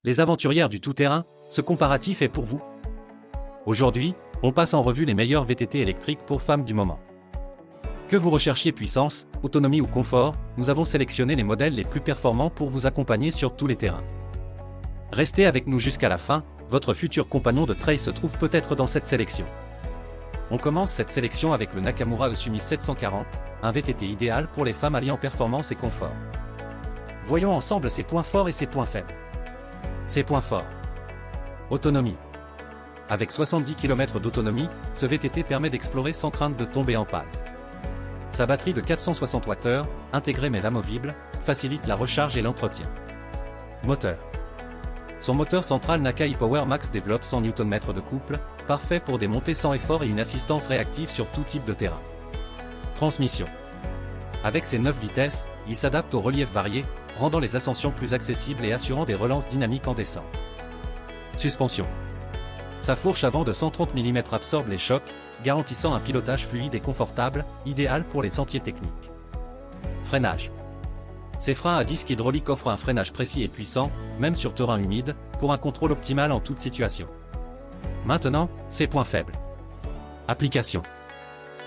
Les aventurières du tout-terrain, ce comparatif est pour vous. Aujourd'hui, on passe en revue les meilleurs VTT électriques pour femmes du moment. Que vous recherchiez puissance, autonomie ou confort, nous avons sélectionné les modèles les plus performants pour vous accompagner sur tous les terrains. Restez avec nous jusqu'à la fin, votre futur compagnon de trail se trouve peut-être dans cette sélection. On commence cette sélection avec le Nakamura Usumi 740, un VTT idéal pour les femmes alliant performance et confort. Voyons ensemble ses points forts et ses points faibles. Ses points forts. Autonomie. Avec 70 km d'autonomie, ce VTT permet d'explorer sans crainte de tomber en panne. Sa batterie de 460 Wh, intégrée mais amovible, facilite la recharge et l'entretien. Moteur. Son moteur central Naka e-Power Max développe 100 Nm de couple, parfait pour des montées sans effort et une assistance réactive sur tout type de terrain. Transmission. Avec ses 9 vitesses, il s'adapte aux reliefs variés, rendant les ascensions plus accessibles et assurant des relances dynamiques en descente. Suspension. Sa fourche avant de 130 mm absorbe les chocs, garantissant un pilotage fluide et confortable, idéal pour les sentiers techniques. Freinage. Ses freins à disque hydraulique offrent un freinage précis et puissant, même sur terrain humide, pour un contrôle optimal en toute situation. Maintenant, ses points faibles. Application.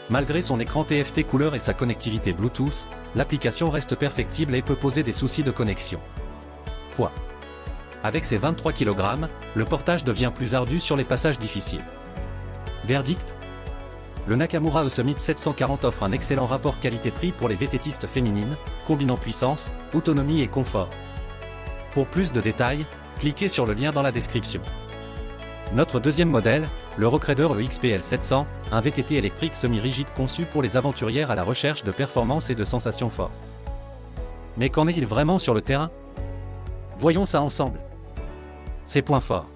Malgré son écran TFT couleur et sa connectivité Bluetooth, l'application reste perfectible et peut poser des soucis de connexion. Poids. Avec ses 23 kg, le portage devient plus ardu sur les passages difficiles. Verdict. Le Nakamura Usumi 740 offre un excellent rapport qualité-prix pour les VTTistes féminines, combinant puissance, autonomie et confort. Pour plus de détails, cliquez sur le lien dans la description. Notre deuxième modèle, le Rocrader EXPL 700, un VTT électrique semi-rigide conçu pour les aventurières à la recherche de performance et de sensations fortes. Mais qu'en est-il vraiment sur le terrain? Voyons ça ensemble. Ses points forts.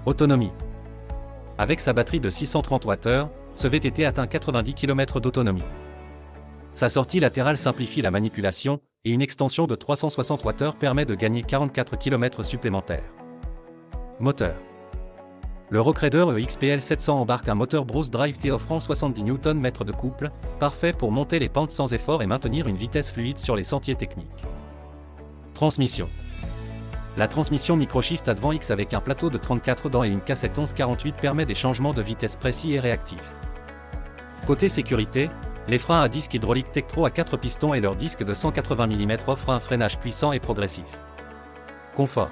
Autonomie. Avec sa batterie de 630 Wh, ce VTT atteint 90 km d'autonomie. Sa sortie latérale simplifie la manipulation, et une extension de 360 Wh permet de gagner 44 km supplémentaires. Moteur. Le Rocrader EXPL 700 embarque un moteur Brose Drive T offrant 70 Nm de couple, parfait pour monter les pentes sans effort et maintenir une vitesse fluide sur les sentiers techniques. Transmission. La transmission Microshift Advent X avec un plateau de 34 dents et une cassette 1148 permet des changements de vitesse précis et réactifs. Côté sécurité, les freins à disque hydraulique Tektro à 4 pistons et leur disque de 180 mm offrent un freinage puissant et progressif. Confort.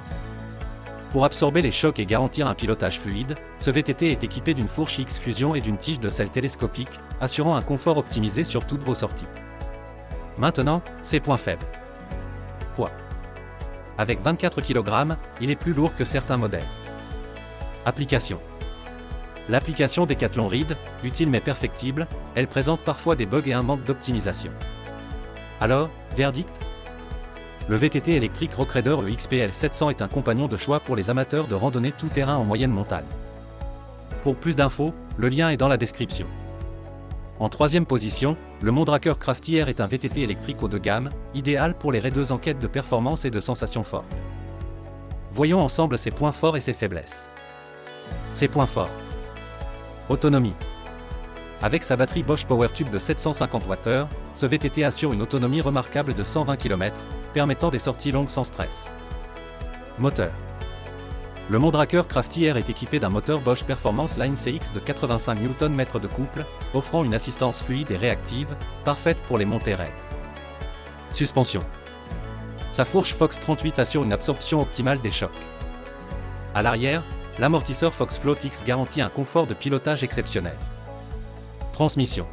Pour absorber les chocs et garantir un pilotage fluide, ce VTT est équipé d'une fourche X-Fusion et d'une tige de selle télescopique, assurant un confort optimisé sur toutes vos sorties. Maintenant, ses points faibles. Poids. Avec 24 kg, il est plus lourd que certains modèles. Application. L'application Decathlon Read, utile mais perfectible, elle présente parfois des bugs et un manque d'optimisation. Alors, verdict? Le VTT électrique Rocrader EXPL 700 est un compagnon de choix pour les amateurs de randonnée tout-terrain en moyenne montagne. Pour plus d'infos, le lien est dans la description. En troisième position, le Mondraker Crafty Air est un VTT électrique haut de gamme, idéal pour les raideuses en quête de performance et de sensations fortes. Voyons ensemble ses points forts et ses faiblesses. Ses points forts. Autonomie. Avec sa batterie Bosch PowerTube de 750 Wh, ce VTT assure une autonomie remarquable de 120 km, permettant des sorties longues sans stress. Moteur. Le Mondraker Crafty Air est équipé d'un moteur Bosch Performance Line CX de 85 Nm de couple, offrant une assistance fluide et réactive, parfaite pour les montées raides. Suspension. Sa fourche Fox 38 assure une absorption optimale des chocs. À l'arrière, l'amortisseur Fox Float X garantit un confort de pilotage exceptionnel. Transmission.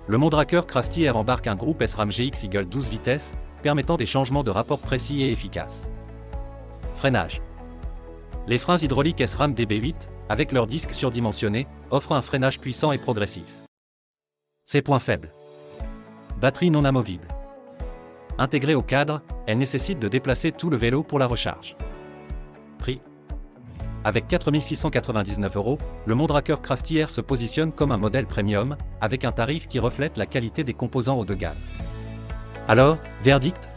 Le Mondraker Crafty Air embarque un groupe SRAM GX Eagle 12 vitesses, permettant des changements de rapport précis et efficaces. Freinage. Les freins hydrauliques SRAM DB8, avec leur disque surdimensionné, offrent un freinage puissant et progressif. Ses points faibles. Batterie non amovible. Intégrée au cadre, elle nécessite de déplacer tout le vélo pour la recharge. Prix. Avec 4 699 €, le Mondraker Crafty Air se positionne comme un modèle premium, avec un tarif qui reflète la qualité des composants haut de gamme. Alors, verdict?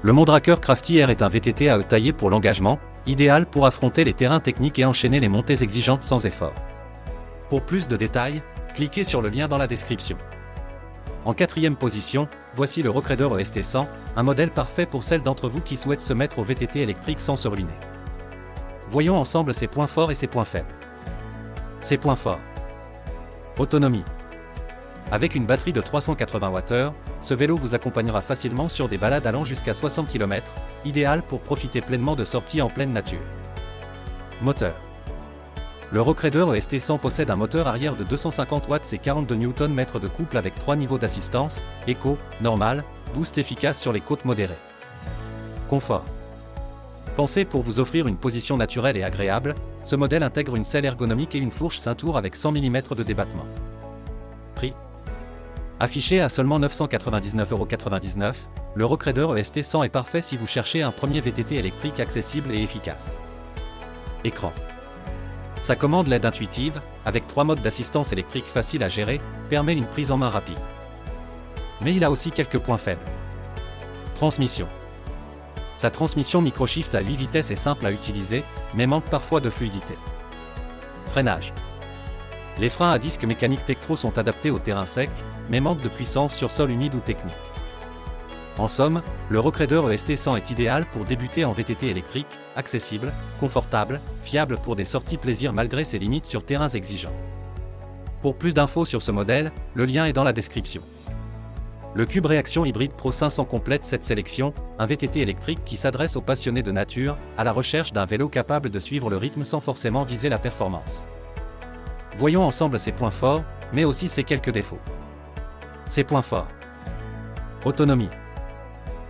Le Mondraker Crafty Air est un VTT à taillé pour l'engagement, idéal pour affronter les terrains techniques et enchaîner les montées exigeantes sans effort. Pour plus de détails, cliquez sur le lien dans la description. En quatrième position, voici le Recraider EST 100, un modèle parfait pour celles d'entre vous qui souhaitent se mettre au VTT électrique sans se ruiner. Voyons ensemble ses points forts et ses points faibles. Ses points forts. Autonomie. Avec une batterie de 380 Wh, ce vélo vous accompagnera facilement sur des balades allant jusqu'à 60 km, idéal pour profiter pleinement de sorties en pleine nature. Moteur. Le Recraider EST 100 possède un moteur arrière de 250 watts et 42 Nm de couple avec 3 niveaux d'assistance, éco, normal, boost efficace sur les côtes modérées. Confort. Pensé pour vous offrir une position naturelle et agréable, ce modèle intègre une selle ergonomique et une fourche ceinture avec 100 mm de débattement. Prix. Affiché à seulement 999,99 €, le Recraider EST 100 est parfait si vous cherchez un premier VTT électrique accessible et efficace. Écran. Sa commande LED intuitive, avec 3 modes d'assistance électrique faciles à gérer, permet une prise en main rapide. Mais il a aussi quelques points faibles. Transmission. Sa transmission microshift à 8 vitesses est simple à utiliser, mais manque parfois de fluidité. Freinage. Les freins à disque mécanique Tektro sont adaptés au terrain sec, mais manquent de puissance sur sol humide ou technique. En somme, le Recraider EST 100 est idéal pour débuter en VTT électrique, accessible, confortable, fiable pour des sorties plaisir malgré ses limites sur terrains exigeants. Pour plus d'infos sur ce modèle, le lien est dans la description. Le Cube Réaction Hybride Pro 500 complète cette sélection, un VTT électrique qui s'adresse aux passionnés de nature, à la recherche d'un vélo capable de suivre le rythme sans forcément viser la performance. Voyons ensemble ses points forts, mais aussi ses quelques défauts. Ses points forts. Autonomie.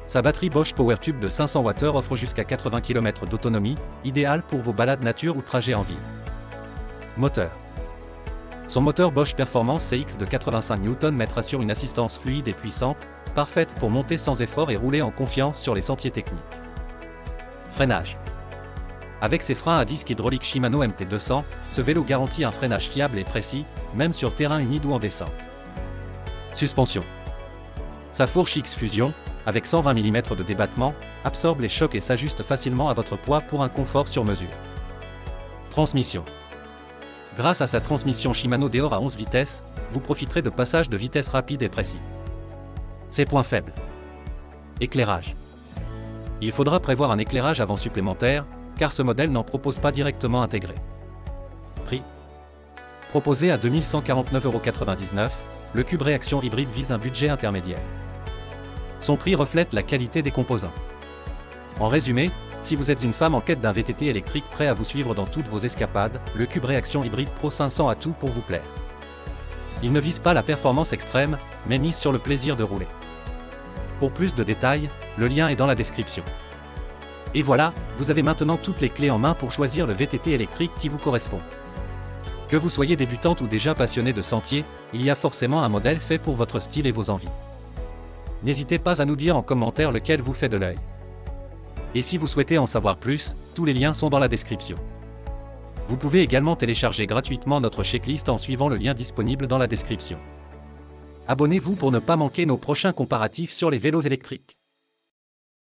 Sa batterie Bosch PowerTube de 500 Wh offre jusqu'à 80 km d'autonomie, idéale pour vos balades nature ou trajets en ville. Moteur. Son moteur Bosch Performance CX de 85 Nm assure une assistance fluide et puissante, parfaite pour monter sans effort et rouler en confiance sur les sentiers techniques. Freinage. Avec ses freins à disque hydraulique Shimano MT200, ce vélo garantit un freinage fiable et précis, même sur terrain humide ou en descente. Suspension. Sa fourche X-Fusion, avec 120 mm de débattement, absorbe les chocs et s'ajuste facilement à votre poids pour un confort sur mesure. Transmission. Grâce à sa transmission Shimano Deore à 11 vitesses, vous profiterez de passages de vitesse rapides et précis. Ses points faibles. Éclairage. Il faudra prévoir un éclairage avant supplémentaire, car ce modèle n'en propose pas directement intégré. Prix. Proposé à 2149,99 €, le Cube Réaction Hybride vise un budget intermédiaire. Son prix reflète la qualité des composants. En résumé, si vous êtes une femme en quête d'un VTT électrique prêt à vous suivre dans toutes vos escapades, le Cube Réaction Hybride Pro 500 a tout pour vous plaire. Il ne vise pas la performance extrême, mais mise sur le plaisir de rouler. Pour plus de détails, le lien est dans la description. Et voilà, vous avez maintenant toutes les clés en main pour choisir le VTT électrique qui vous correspond. Que vous soyez débutante ou déjà passionné de sentier, il y a forcément un modèle fait pour votre style et vos envies. N'hésitez pas à nous dire en commentaire lequel vous fait de l'œil. Et si vous souhaitez en savoir plus, tous les liens sont dans la description. Vous pouvez également télécharger gratuitement notre checklist en suivant le lien disponible dans la description. Abonnez-vous pour ne pas manquer nos prochains comparatifs sur les vélos électriques.